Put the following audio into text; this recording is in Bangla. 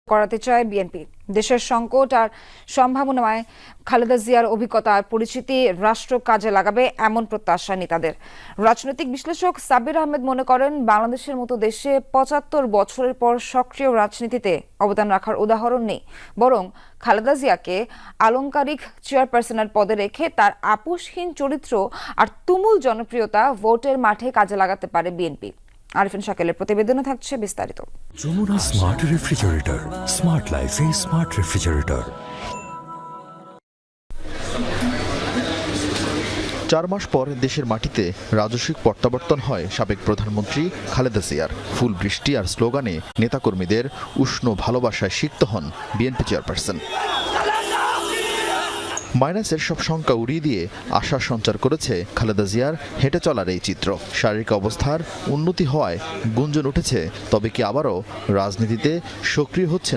করাতে চায় বিএনপি। দেশের সংকট আর সম্ভাবনায় খালেদা জিয়ার অভিজ্ঞতা আর পরিচিতি রাষ্ট্র কাজে লাগাবে এমন প্রত্যাশা নেতাদের। রাজনৈতিক বিশ্লেষক সাব্বির আহমেদ মনে করেন, বাংলাদেশের মতো দেশে ৭৫ বছরের পর সক্রিয় রাজনীতিতে অবদান রাখার উদাহরণ নেই, বরং খালেদা জিয়াকে আলংকারিক চেয়ারপারসনের পদে রেখে তার আপোষহীন চরিত্র আর তুমুল জনপ্রিয়তা ভোটের মাঠে কাজে লাগাতে পারে বিএনপি। আরিফিন শাকিলের প্রতিবেদনে থাকছে বিস্তারিত। যমুনা স্মার্ট রেফ্রিজারেটর, স্মার্ট লাইফে স্মার্ট রেফ্রিজারেটর। ৪ মাস পর দেশের মাটিতে রাজস্বিক প্রত্যাবর্তন হয় সাবেক প্রধানমন্ত্রী খালেদা জিয়ার। ফুল বৃষ্টি আর স্লোগানে নেতাকর্মীদের উষ্ণ ভালোবাসায় সিক্ত হন বিএনপি চেয়ারপারসন। মাইনাসের সব শঙ্কা উড়িয়ে দিয়ে আশা সঞ্চার করেছে খালেদা জিয়ার হেঁটে চলার এই চিত্র। শারীরিক অবস্থার উন্নতি হওয়ায় গুঞ্জন উঠেছে, তবে কি আবারও রাজনীতিতে সক্রিয় হচ্ছে